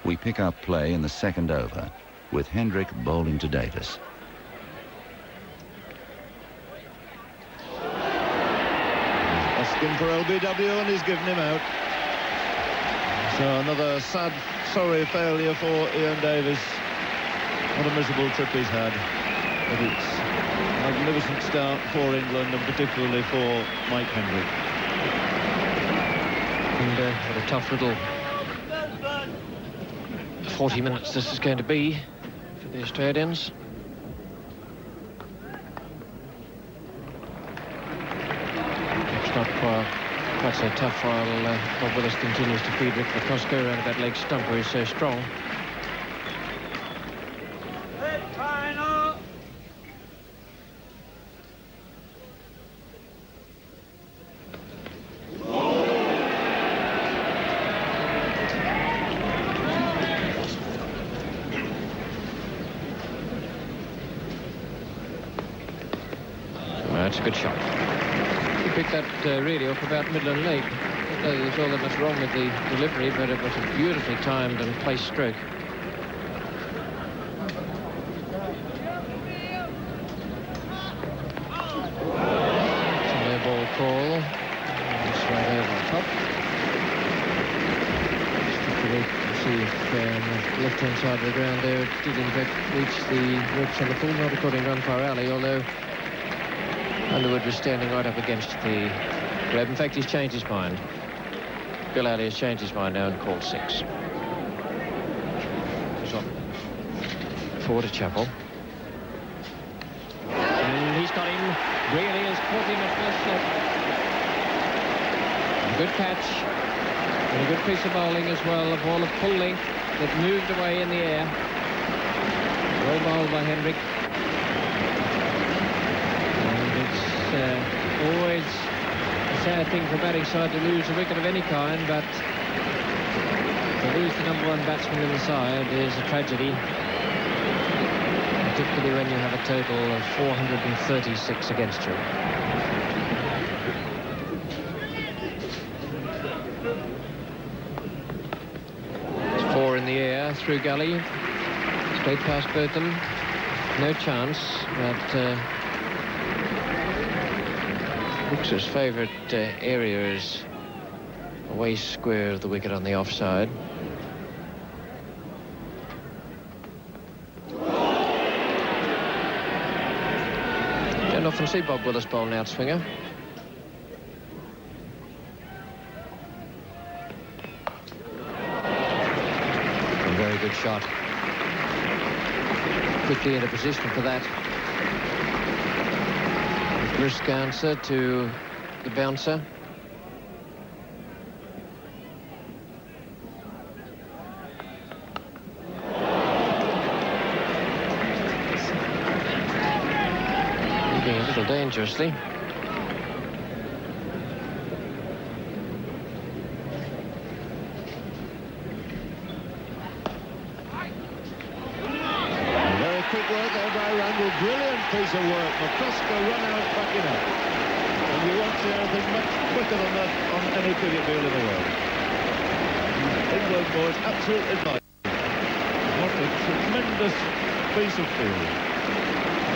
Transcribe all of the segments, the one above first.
We pick up play in the second over with Hendrick bowling to Davis. Asking for LBW and he's given him out. So another sad, sorry failure for Ian Davis. What a miserable trip he's had. But it's a magnificent start for England and particularly for Mike Hendrick. And what a tough little 40 minutes this is going to be for the Australians. It's not quite so tough while Bob Willis continues to feed Rick McCosker around that leg stump where he's so strong. That's a good shot. He picked that really off about middle and leg. I don't know there's all that much wrong with the delivery, but it was a beautifully timed and placed stroke. It's a no ball call. It's right over the top. See if the left-hand side of the ground there it did in fact reach the ropes on the full, not according to umpire Alley, although Underwood was standing right up against the grab. In fact, he's changed his mind. Bill Alley has changed his mind now and called 6. So, 4 to Chappell. And he's got him. Really has caught him at first slip. A good catch. And a good piece of bowling as well. A ball of full length that moved away in the air. Well bowled by Hendrick. Always a sad thing for a batting side to lose a wicket of any kind, but to lose the #1 batsman in the side is a tragedy, particularly when you have a total of 436 against you. It's 4 in the air through gully, straight past Botham, no chance, but Brooks's favourite area is away square of the wicket on the offside. Don't often see Bob Willis bowl an outswinger. A very good shot. Quickly into position for that. Brisk answer to the bouncer. Moving a little dangerously. Very quick work there by Randall. Brilliant piece of work. McCosker run out backing up. And you won't see anything much quicker than that on any cricket field in the world. England boys absolutely right. What a tremendous piece of fielding.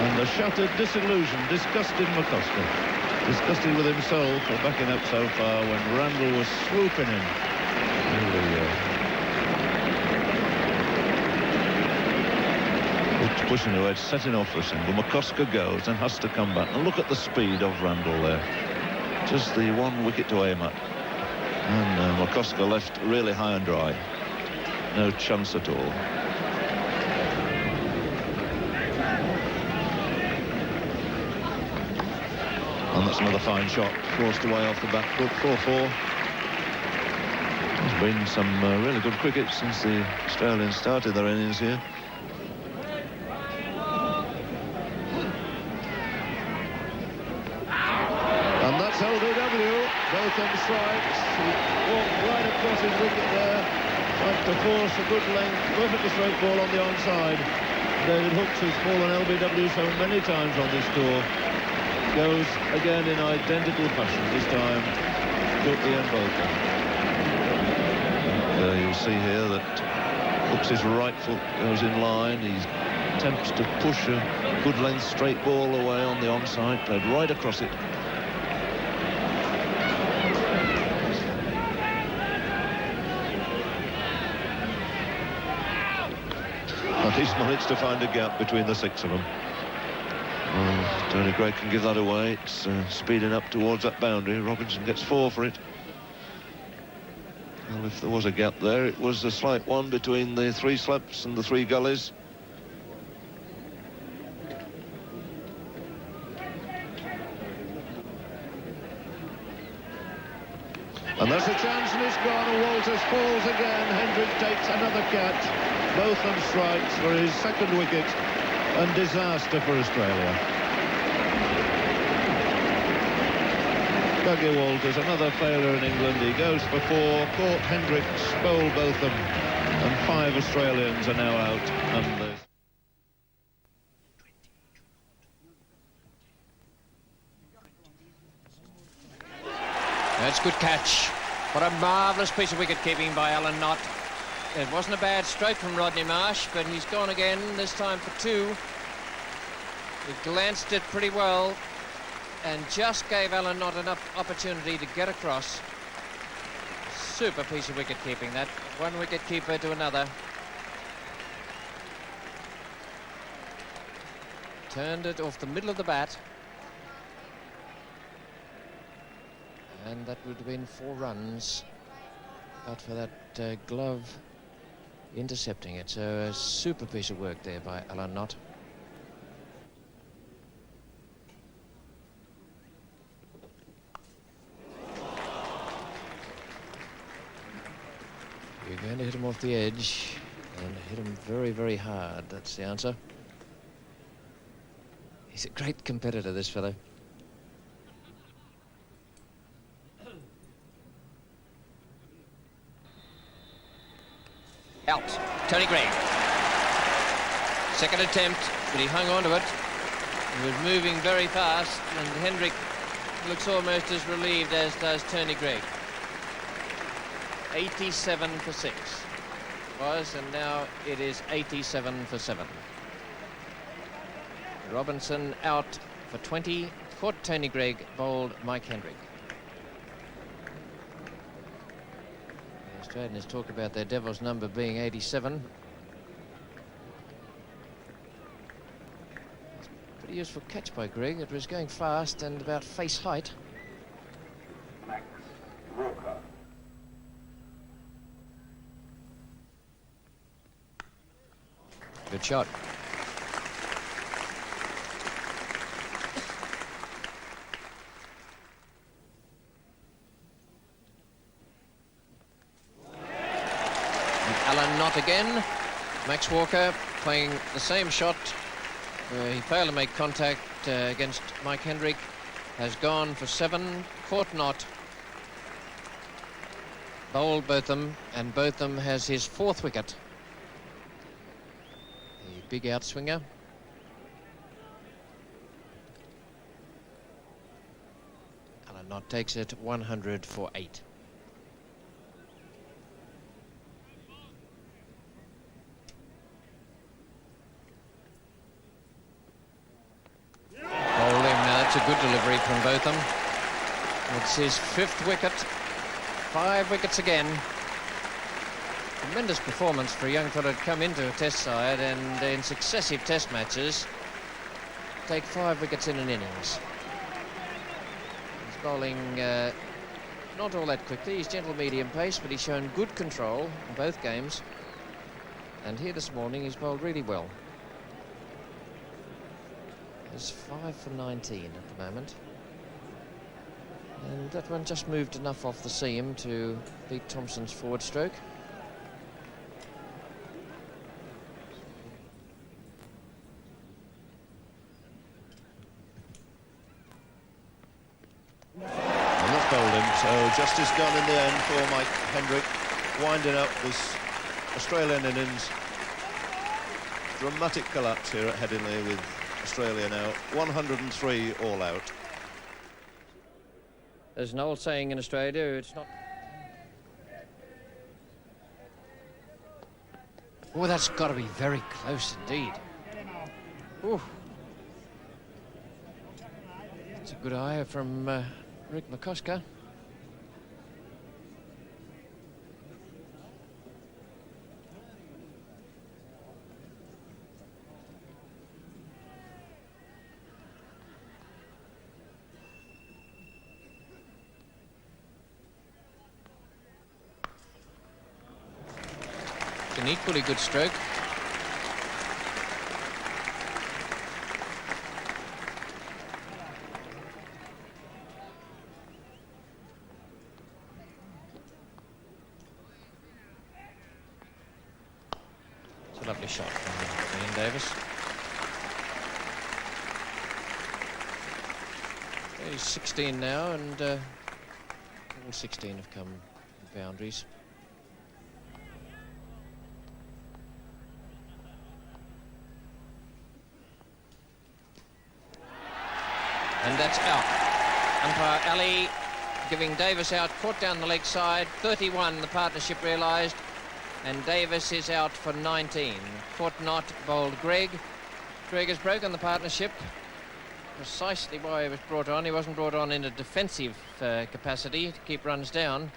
And the shattered, disillusioned, disgusted McCosker. Disgusted with himself for backing up so far when Randall was swooping in. Pushing the wedge, setting off for a single. McCosker goes and has to come back. And look at the speed of Randall there. Just the 1 wicket to aim at. And McCosker left really high and dry. No chance at all. And that's another fine shot. Forced away off the back foot. 4-4. There's been some really good cricket since the Australians started their innings here. LBW, both on strikes. He walked right across his wicket there. Tried to force a good length, perfectly straight ball on the onside. David Hooks, who's fallen LBW so many times on this tour, goes again in identical fashion, this time to Ian Bolton. You'll see here that looks his right foot goes in line. He attempts to push a good length straight ball away on the onside, played right across it. But he's managed to find a gap between the six of them. Well, Tony Greig can give that away. It's speeding up towards that boundary. Robinson gets 4 for it. Well, if there was a gap there, it was a slight one between the 3 slips and the 3 gullies. And there's a chance, and it's gone, and Walters falls again. Hendrick takes another catch. Both them strikes for his second wicket, and disaster for Australia. Dougie Walters, another failure in England. He goes for 4, caught Hendrick, bowled both them, and 5 Australians are now out. And That's a good catch. What a marvellous piece of wicket-keeping by Alan Knott. It wasn't a bad stroke from Rodney Marsh, but he's gone again, this time for 2. He glanced it pretty well and just gave Alan Knott enough opportunity to get across. Super piece of wicket-keeping, that. One wicket-keeper to another. Turned it off the middle of the bat. And that would have been 4 runs, but for that glove intercepting it. So a super piece of work there by Alan Knott. You're going to hit him off the edge and hit him very, very hard. That's the answer. He's a great competitor, this fellow. Out. Tony Greig. Second attempt, but he hung on to it. He was moving very fast, and Hendrick looks almost as relieved as does Tony Greig. 87 for 6 was, and now it is 87 for 7. Robinson out for 20. Caught Tony Greig, bowled Mike Hendrick. Australians talk about their devil's number being 87. Pretty useful catch by Greig. It was going fast and about face height. Good shot. Alan Knott again. Max Walker playing the same shot. He failed to make contact against Mike Hendrick. Has gone for 7. Caught Knott. Bowled Botham, and Botham has his 4th wicket. The big outswinger. Alan Knott takes it 100 for 8. It's a good delivery from Botham. It's his 5th wicket. 5 wickets again. Tremendous performance for a young fellow to come into a test side and in successive test matches take 5 wickets in an innings. He's bowling not all that quickly. He's gentle medium pace, but he's shown good control in both games. And here this morning he's bowled really well. He's 5 for 19 at the moment. And that one just moved enough off the seam to beat Thompson's forward stroke. And that's bowled him, so justice done in the end for Mike Hendrick, winding up this Australian innings. Dramatic collapse here at Headingley with Australia now 103 all out. There's an old saying in Australia, it's not... Oh, that's got to be very close indeed. Ooh. That's a good eye from Rick McCosker. An equally good stroke. It's a lovely shot from Ian Davis. He's 16 now, and all 16 have come in boundaries. And that's out. Umpire Ali giving Davis out, caught down the leg side. 31, the partnership realised. And Davis is out for 19. Caught not, bowled Greg. Greg has broken the partnership. Precisely why he was brought on. He wasn't brought on in a defensive capacity to keep runs down.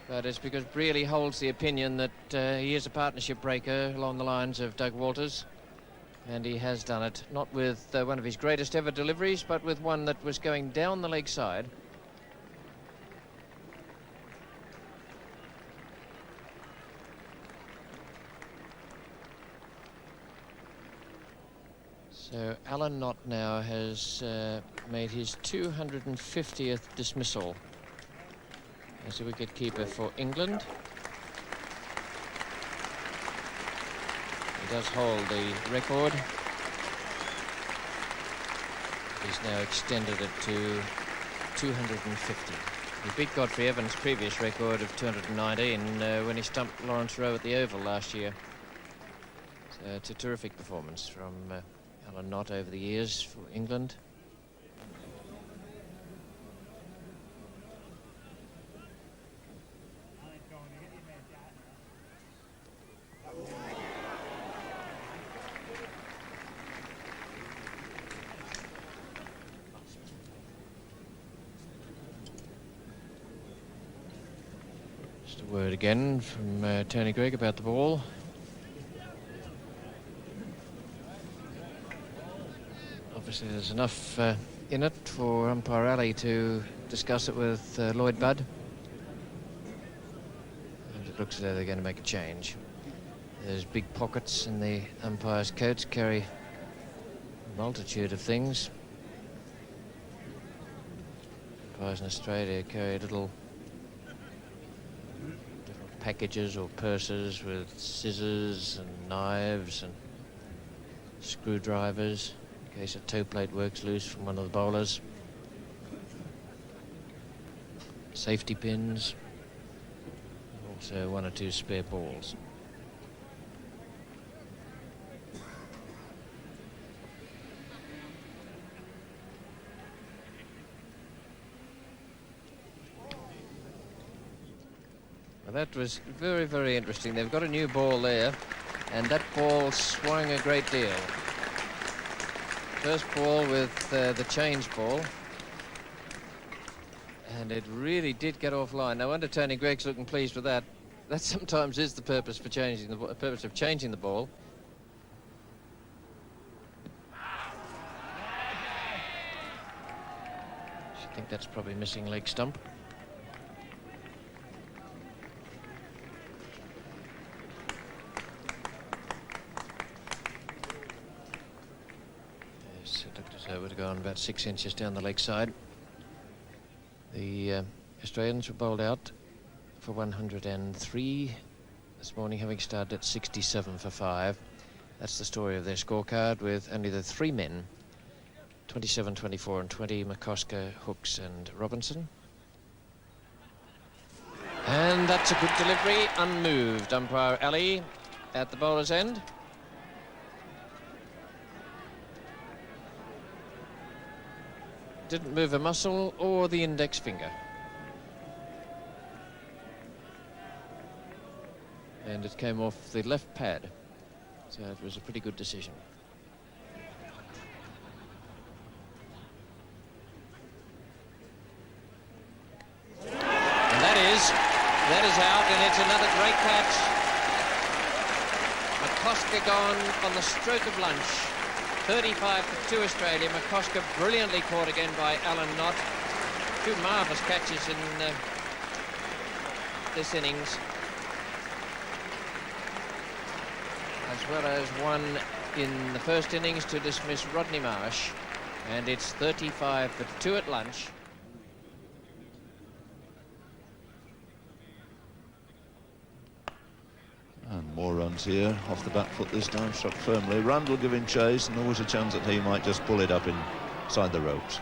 But it's because Brearley holds the opinion that he is a partnership breaker along the lines of Doug Walters. And he has done it, not with one of his greatest ever deliveries, but with one that was going down the leg side. So Alan Knott now has made his 250th dismissal as a wicket-keeper for England. He does hold the record. He's now extended it to 250. He beat Godfrey Evans' previous record of 219 when he stumped Lawrence Rowe at the Oval last year. So it's a terrific performance from Alan Knott over the years for England. Word again from Tony Greig about the ball. Obviously there's enough in it for umpire Ali to discuss it with Lloyd Budd. And it looks as though they're going to make a change. There's big pockets in the umpire's coats, carry a multitude of things. Umpires in Australia carry little packages or purses with scissors and knives and screwdrivers in case a toe plate works loose from one of the bowlers. Safety pins. Also one or two spare balls. That was very, very interesting. They've got a new ball there, and that ball swung a great deal. First ball with the change ball, and it really did get offline. No wonder Tony Greig's looking pleased with that. That sometimes is the purpose for changing the purpose of changing the ball. I think that's probably missing leg stump. So it would have gone about 6 inches down the leg side. The Australians were bowled out for 103 this morning, having started at 67 for 5. That's the story of their scorecard, with only the 3 men, 27, 24 and 20, McCosker, Hooks and Robinson. And that's a good delivery, unmoved. Umpire Ali at the bowler's end. Didn't move a muscle or the index finger. and it came off the left pad, so it was a pretty good decision. And that is out, and it's another great catch. McCosker gone on the stroke of lunch. 35 for 2 Australia. McCosker brilliantly caught again by Alan Knott. 2 marvellous catches in this innings, as well as one in the first innings to dismiss Rodney Marsh, and it's 35 for 2 at lunch. And more runs here, off the back foot this time, struck firmly. Randall giving chase, and always a chance that he might just pull it up inside the ropes.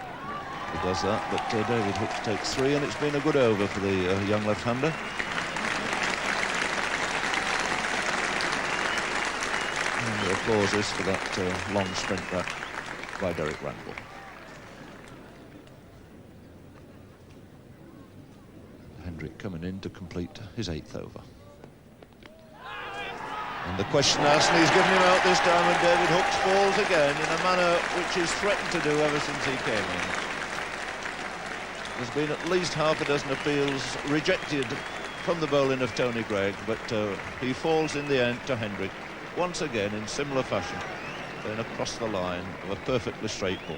He does that, but David Hooks takes 3, and it's been a good over for the young left-hander. And the applause for that long sprint back by Derek Randall. Hendrick coming in to complete his 8th over. And the question asked, and he's given him out this time, and David Hooks falls again in a manner which he's threatened to do ever since he came in. There's been at least half a dozen appeals rejected from the bowling of Tony Greig, but he falls in the end to Hendrick, once again in similar fashion, going across the line of a perfectly straight ball.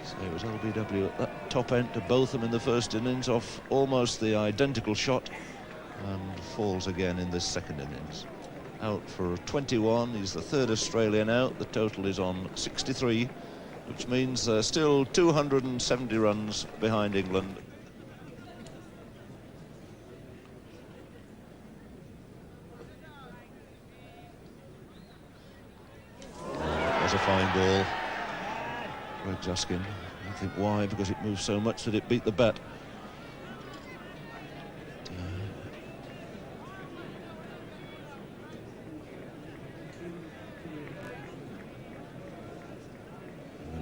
So it was LBW at that top end to both them in the first innings, off almost the identical shot, and falls again in this second innings. Out for 21, he's the 3rd Australian out. The total is on 63, which means still 270 runs behind England. That was a fine ball. Greg Juskin, I think why, because it moved so much that it beat the bat.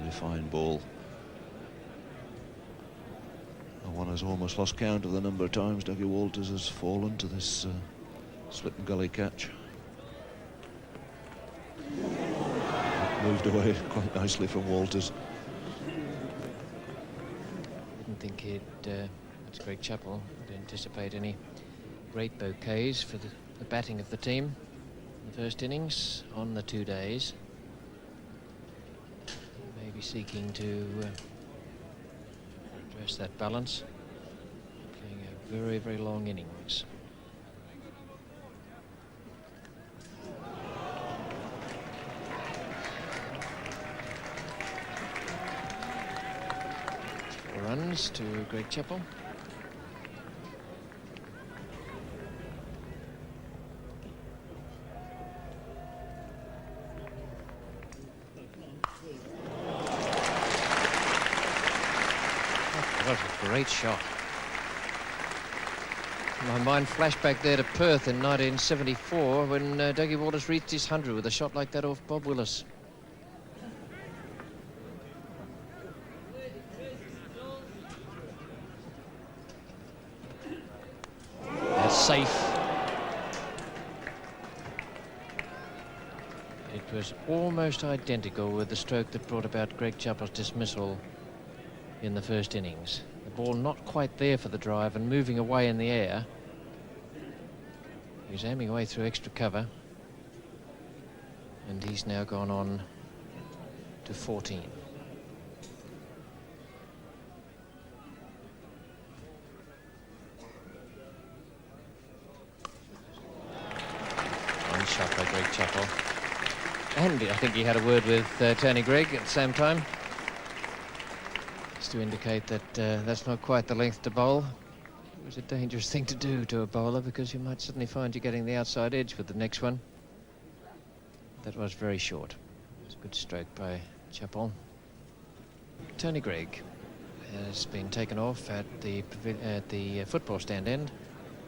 Fine ball. One has almost lost count of the number of times Dougie Walters has fallen to this slip and gully catch. Moved away quite nicely from Walters. Didn't think he'd, that's Greg Chappell, would anticipate any great bouquets for the batting of the team in the first innings on the 2 days. Seeking to address that balance, playing a very, very long innings. Four runs to Greg Chappell. Great shot. My mind flashed back there to Perth in 1974 when Dougie Walters reached his 100 with a shot like that off Bob Willis. That's safe. It was almost identical with the stroke that brought about Greg Chappell's dismissal in the first innings. The ball not quite there for the drive and moving away in the air. He's aiming away through extra cover, and he's now gone on to 14. One shot by Greg Chappell, and I think he had a word with Tony Greig at the same time, to indicate that that's not quite the length to bowl. It was a dangerous thing to do to a bowler, because you might suddenly find you're getting the outside edge with the next one. That was very short. It was a good stroke by Chappell. Tony Greig has been taken off at the football stand end.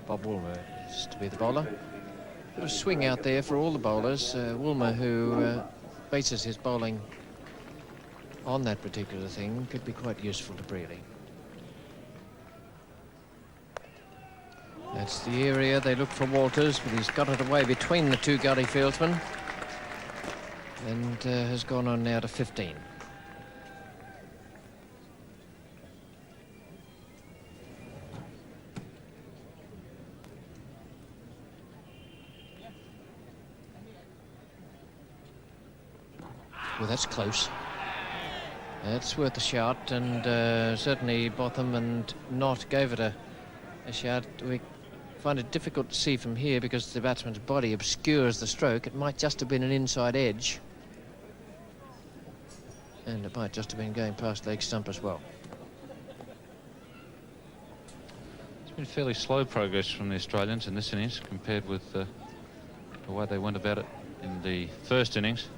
Bob Woolmer is to be the bowler. Bit of swing out there for all the bowlers. Woolmer, who bases his bowling on that particular thing, could be quite useful to Brealey. That's the area they look for Walters, but he's got it away between the two gully fieldsmen and has gone on now to 15. Well, that's close. That's worth a shot, and certainly Botham and Knott gave it a shot. We find it difficult to see from here because the batsman's body obscures the stroke. It might just have been an inside edge, and it might just have been going past leg stump as well. It's been fairly slow progress from the Australians in this innings compared with the way they went about it in the first innings.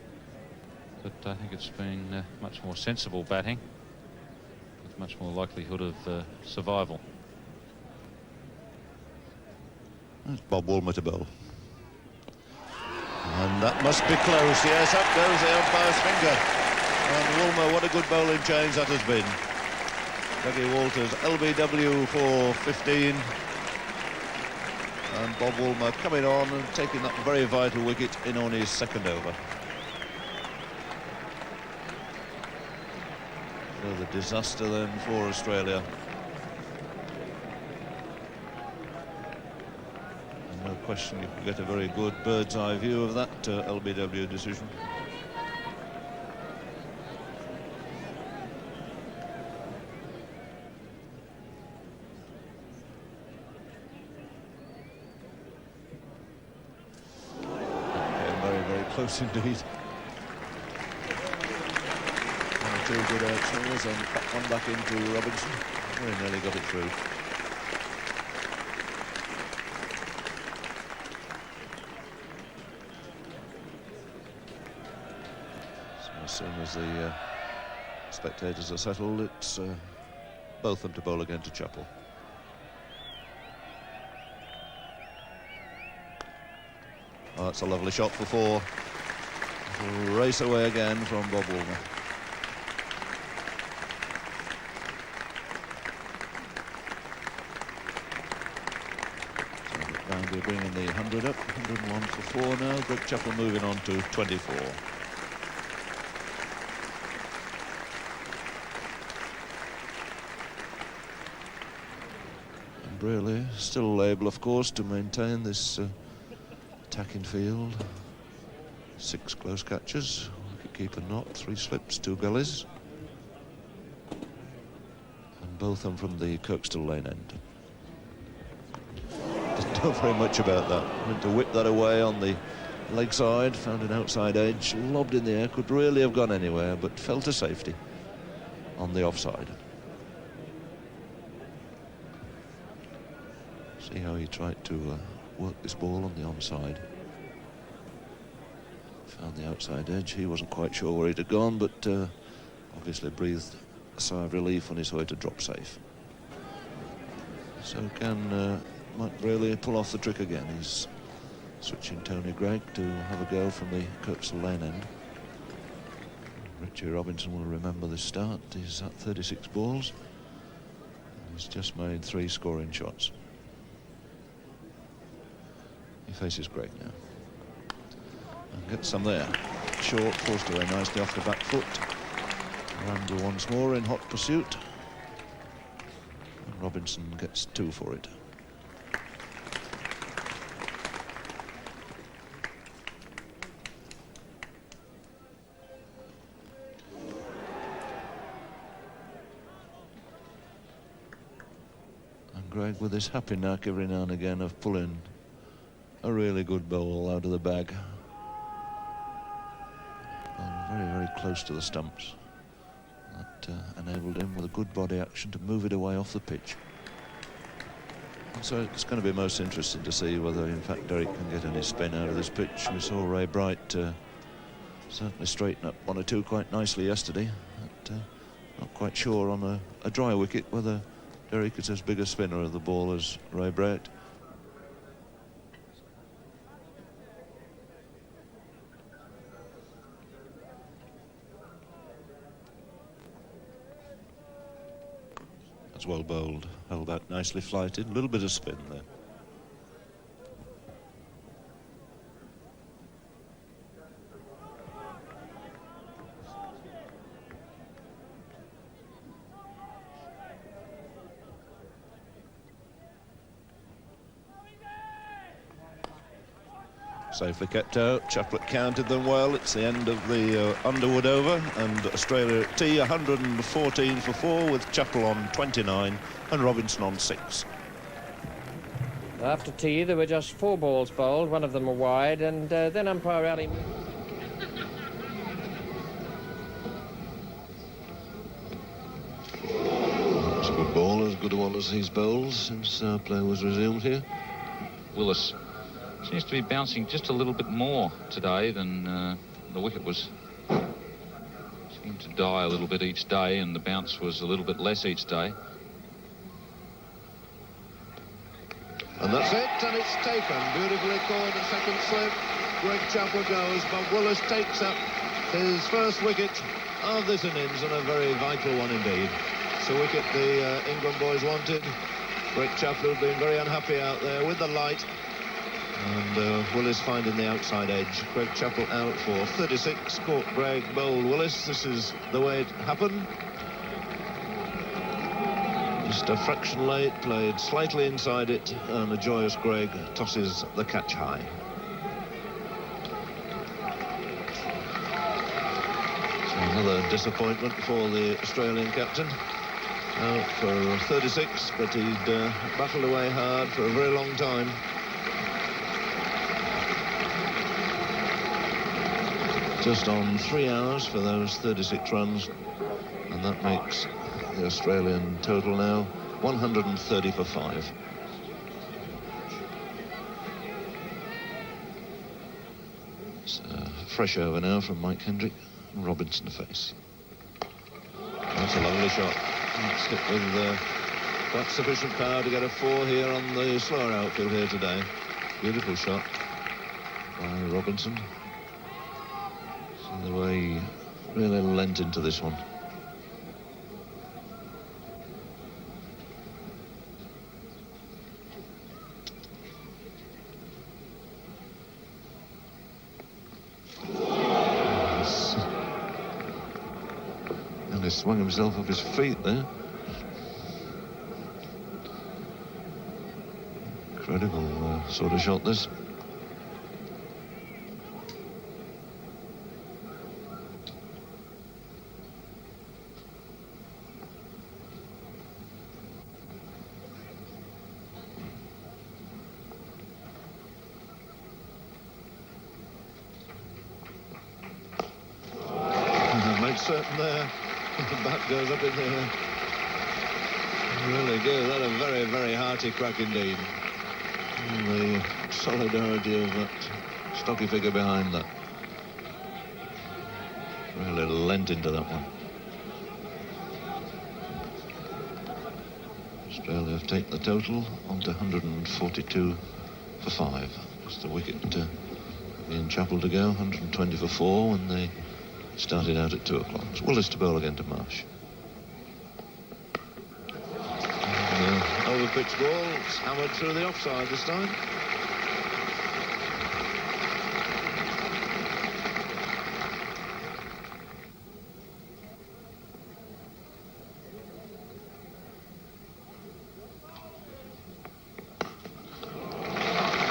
But I think it's been much more sensible batting with much more likelihood of survival. That's Bob Woolmer to bowl. And that must be close. Yes, up goes the umpire's finger. And Woolmer, what a good bowling change that has been. Dougie Walters, LBW for 15. And Bob Woolmer coming on and taking that very vital wicket in on his second over. The disaster then for Australia. And no question you can get a very good bird's eye view of that LBW decision. Very, very close indeed. Two good outswingers and one back into Robinson. Very nearly got it through. So as soon as the spectators are settled, it's both them to bowl again to Chappell. Oh, that's a lovely shot for 4. It'll race away again from Bob Woolmer. We're bringing the 100 up, 101 for 4 now. Greg Chappell moving on to 24. And Braley still able, of course, to maintain this attacking field. 6 close catches, wicket-keeper Knott, 3 slips, 2 gullies. And both of them from the Kirkstall Lane end. Not very much about that. Went to whip that away on the leg side, found an outside edge, lobbed in the air, could really have gone anywhere, but fell to safety on the offside. See how he tried to work this ball on the onside. Found the outside edge. He wasn't quite sure where it had gone, but obviously breathed a sigh of relief on his way to drop safe. So can Mike Braley pull off the trick again. He's switching Tony Gregg to have a go from the Kirkstall Lane end. Richie Robinson will remember this start. He's at 36 balls. He's just made 3 scoring shots. He faces Gregg now. And gets some there. Short, forced away nicely off the back foot. Randall once more in hot pursuit. And Robinson gets 2 for it. Gregg with his happy knack every now and again of pulling a really good bowl out of the bag. Very, very close to the stumps. That enabled him with a good body action to move it away off the pitch. And so it's going to be most interesting to see whether in fact Derek can get any spin out of this pitch. We saw Ray Bright certainly straighten up 1 or 2 quite nicely yesterday. But, not quite sure on a dry wicket whether Derek is as big a spinner of the ball as Ray Bright. That's well bowled, held out nicely flighted, a little bit of spin there. Safely kept out. Chaplet counted them well. It's the end of the Underwood over, and Australia at tee 114 for 4 with Chappell on 29 and Robinson on 6. After tea, there were just 4 balls bowled, one of them a wide, and then umpire Ali... It's a good ball, as good a one as he's bowled since play was resumed here. Willis seems to be bouncing just a little bit more today than the wicket was. Seemed to die a little bit each day, and the bounce was a little bit less each day. And that's it, and it's taken. Beautifully caught at second slip. Greg Chappell goes, but Willis takes up his first wicket of this innings, and a very vital one indeed. It's a wicket the England boys wanted. Greg Chappell had been very unhappy out there with the light. And Willis finding the outside edge. Greg Chappell out for 36. Caught Greg, bowled Willis. This is the way it happened. Just a fraction late, played slightly inside it, and a joyous Greg tosses the catch high. So another disappointment for the Australian captain. Out for 36, but he'd battled away hard for a very long time. Just on 3 hours for those 36 runs, and that makes the Australian total now 130 for 5. It's a fresh over now from Mike Hendrick and Robinson to face. That's a lovely shot. It's hit with quite sufficient power to get a 4 here on the slower outfield here today. Beautiful shot by Robinson. See the way he really lent into this one. And he swung himself off his feet there. Incredible sort of shot this. Made certain there. The bat goes up in the air. Really good. That a very, very hearty crack indeed. And the solidarity of that stocky figure behind that. Really lent into that one. Australia have taken the total onto 142 for 5. Just a wicket to Ian Chappell to go, 120 for 4 when they started out at 2 o'clock. It's Willis to bowl again to Marsh. Over pitch ball, it's hammered through the offside this time.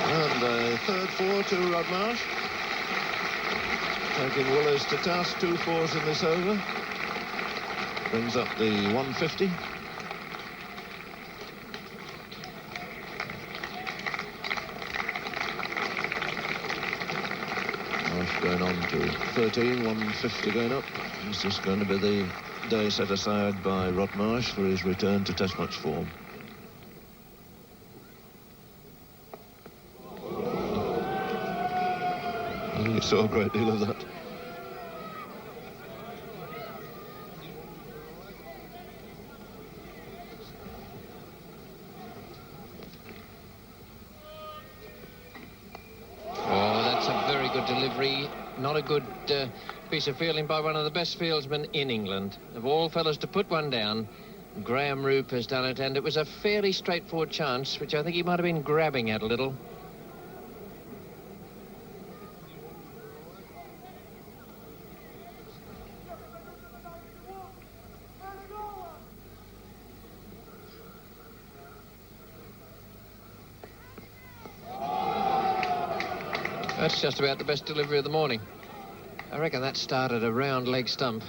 And a third 4 to Rod Marsh. Taking Willis to task, 2 4s in this over. Brings up the 150. Marsh going on to 13, 150 going up. Is this going to be the day set aside by Rod Marsh for his return to Test match form? I think he saw a great deal of that. Oh, that's a very good delivery. Not a good piece of fielding by one of the best fieldsmen in England. Of all fellas to put one down, Graham Roop has done it, and it was a fairly straightforward chance, which I think he might have been grabbing at a little. That's just about the best delivery of the morning. I reckon that started a round leg stump.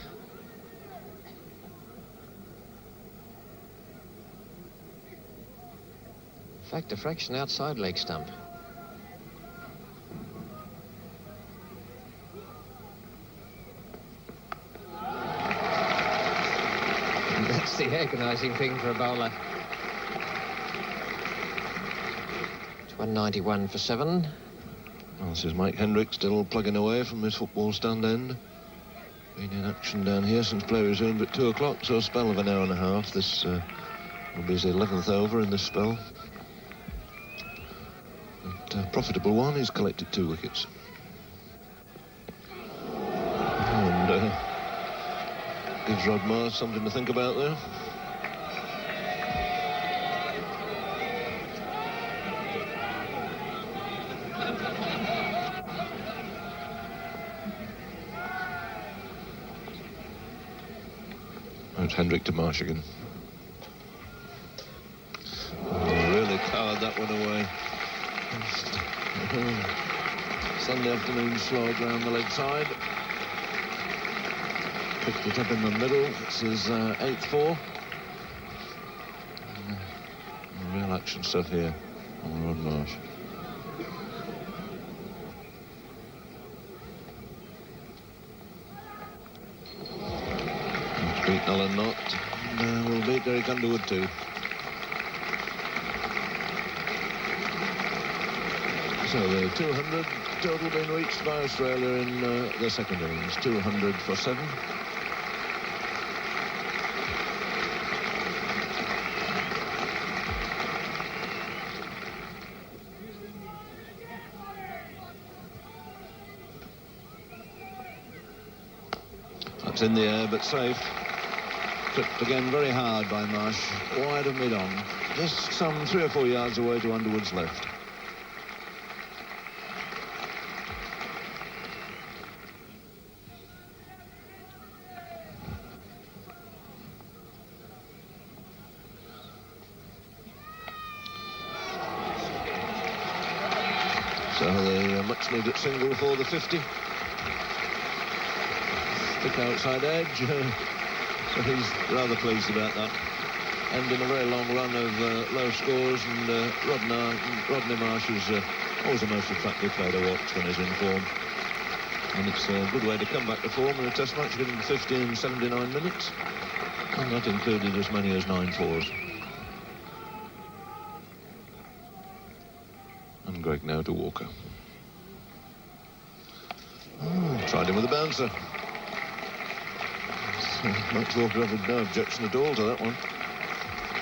In fact, a fraction outside leg stump. And that's the agonising thing for a bowler. It's 191 for 7. Well, this is Mike Hendrick still plugging away from his football stand end. Been in action down here since play resumed at 2 o'clock, so a spell of an hour and a half. This will be his 11th over in this spell. But a profitable one. He's collected 2 wickets. And gives Rod Mars something to think about there. It's Hendrick to Marsh again. Oh, really powered that one away. Sunday afternoon slog round the leg side. Picked it up in the middle. This is 8-4. Real action stuff here on Rod Marsh. Beat Alan Knott, and we'll beat Derek Underwood too. So the 200 total been reached by Australia in the second innings. 200 for 7. That's in the air, but safe. Clipped again very hard by Marsh, wide of mid-on, just some 3 or 4 yards away to Underwood's left. So the much-needed single for the 50. Thick outside edge. So he's rather pleased about that. Ending a very long run of low scores, and Rodney Marsh is always the most attractive player to watch when he's in form. And it's a good way to come back to form in a test match, getting 50 in 79 minutes. And that included as many as 9 fours. And Greg now to Walker. Tried him with a bouncer. Max Walker had no objection at all to that one.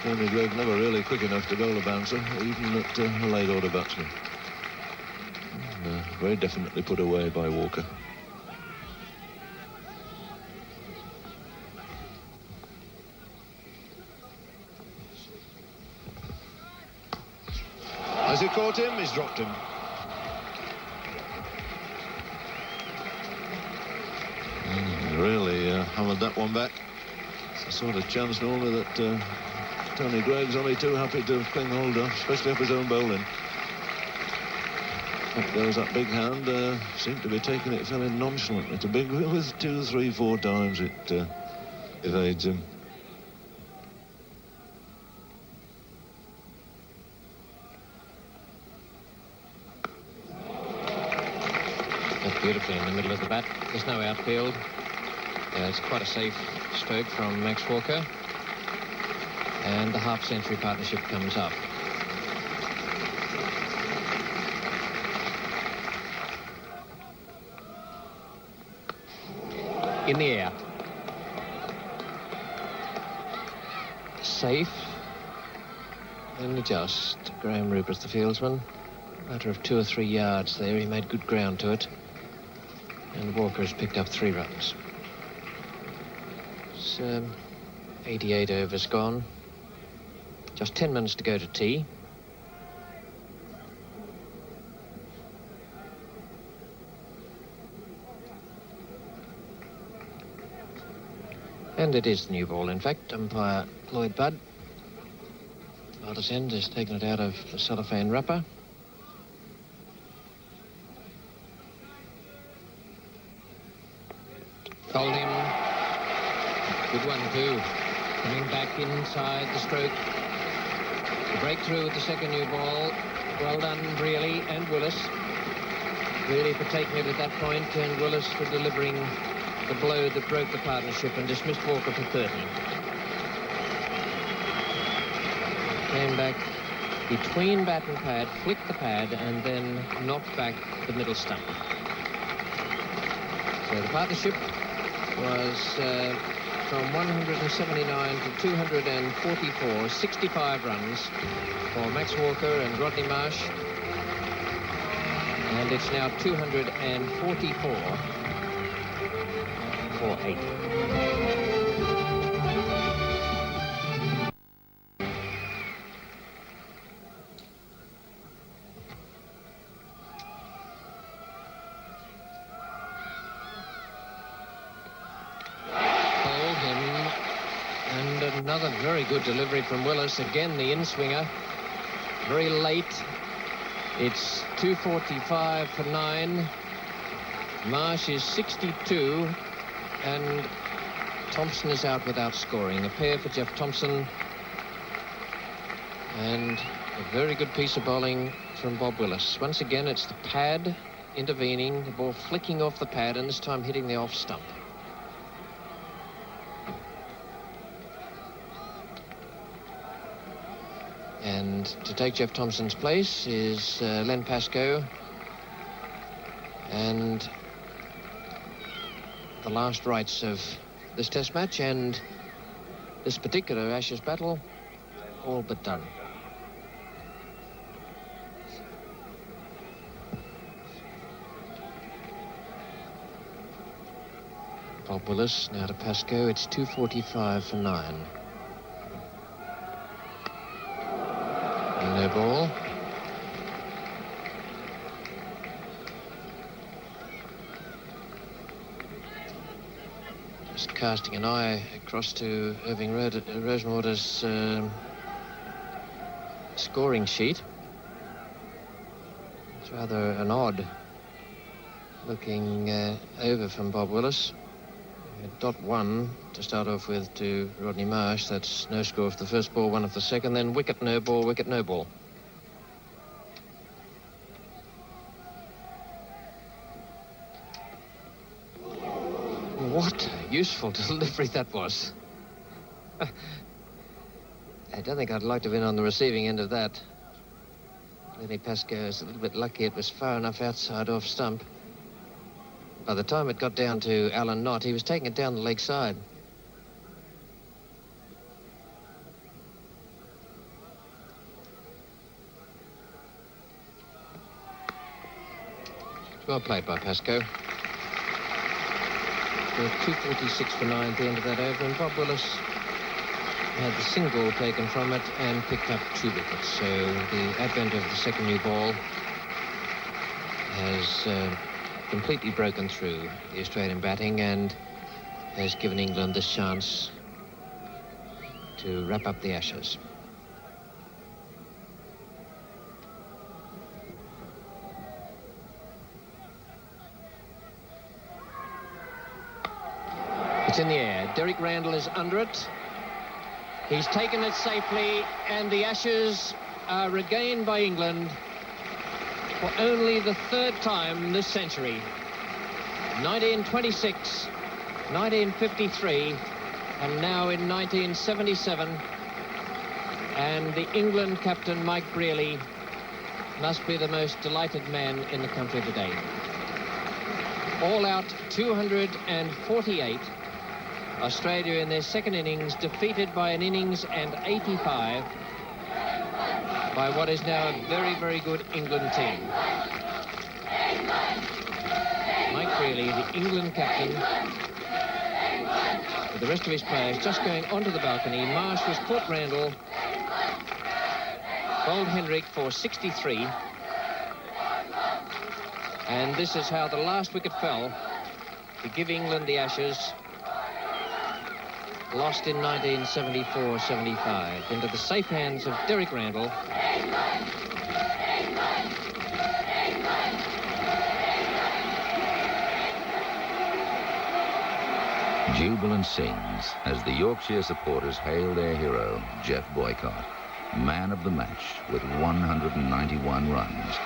Tony Gregg never really quick enough to bowl a bouncer, even at a late order batsman. And, very definitely put away by Walker. Has he caught him? He's dropped him. Really hammered that one back. It's the sort of chance normally that Tony Gregg's only too happy to cling hold of, especially off his own bowling. Up goes that big hand. Seemed to be taking it fairly nonchalantly. To big with 2, 3, 4 times it evades him. That's beautifully in the middle of the bat. There's no outfield. It's quite a safe stroke from Max Walker. And the half-century partnership comes up. In the air. Safe. Only just. Graham Rupert's the fieldsman. Matter of 2 or 3 yards there. He made good ground to it. And Walker has picked up 3 runs. It's 88 overs gone. Just 10 minutes to go to tea. And it is the new ball, in fact. Umpire Lloyd Budd, Artis End, has taken it out of the cellophane wrapper. Bowled him. Good one, too. Coming back inside the stroke. The breakthrough with the second new ball. Well done, Brearley and Willis. Brearley for taking it at that point, and Willis for delivering the blow that broke the partnership and dismissed Walker for 30. Came back between bat and pad, flicked the pad, and then knocked back the middle stump. So the partnership was from 179 to 244, 65 runs for Max Walker and Rodney Marsh. And it's now 244 for 8. Another very good delivery from Willis. Again, the in-swinger. Very late. It's 245 for 9. Marsh is 62. And Thompson is out without scoring. A pair for Jeff Thompson. And a very good piece of bowling from Bob Willis. Once again, it's the pad intervening. The ball flicking off the pad, and this time hitting the off stump. And to take Jeff Thompson's place is Len Pascoe. And the last rites of this test match and this particular Ashes battle all but done. Bob Willis now to Pascoe. It's 245 for 9. No ball. Just casting an eye across to Irving Rosewater's scoring sheet. It's rather an odd looking over from Bob Willis. .1 to start off with to Rodney Marsh. That's no score for the first ball, 1 of the second, then wicket, no ball, wicket, no ball. What a useful delivery that was. I don't think I'd like to have been on the receiving end of that. Lenny Pascoe is a little bit lucky it was far enough outside off stump. By the time it got down to Alan Knott, he was taking it down the leg side. Well played by Pascoe. 246 for 9 at the end of that over, and Bob Willis had the single taken from it and picked up 2 wickets. So the advent of the second new ball has completely broken through the Australian batting and has given England this chance to wrap up the Ashes. It's in the air. Derek Randall is under it. He's taken it safely, and the Ashes are regained by England for only the 3rd time this century. 1926, 1953, and now in 1977. And the England captain, Mike Brearley, must be the most delighted man in the country today. All out 248. Australia in their second innings, defeated by an innings and 85 by what is now a very, very good England team. Mike Brearley, the England captain, with the rest of his players just going onto the balcony. Marsh was caught Randall, bowled Hendrick for 63. And this is how the last wicket fell to give England the Ashes, lost in 1974-75, into the safe hands of Derek Randall. Jubilant scenes as the Yorkshire supporters hail their hero, Jeff Boycott, man of the match with 191 runs.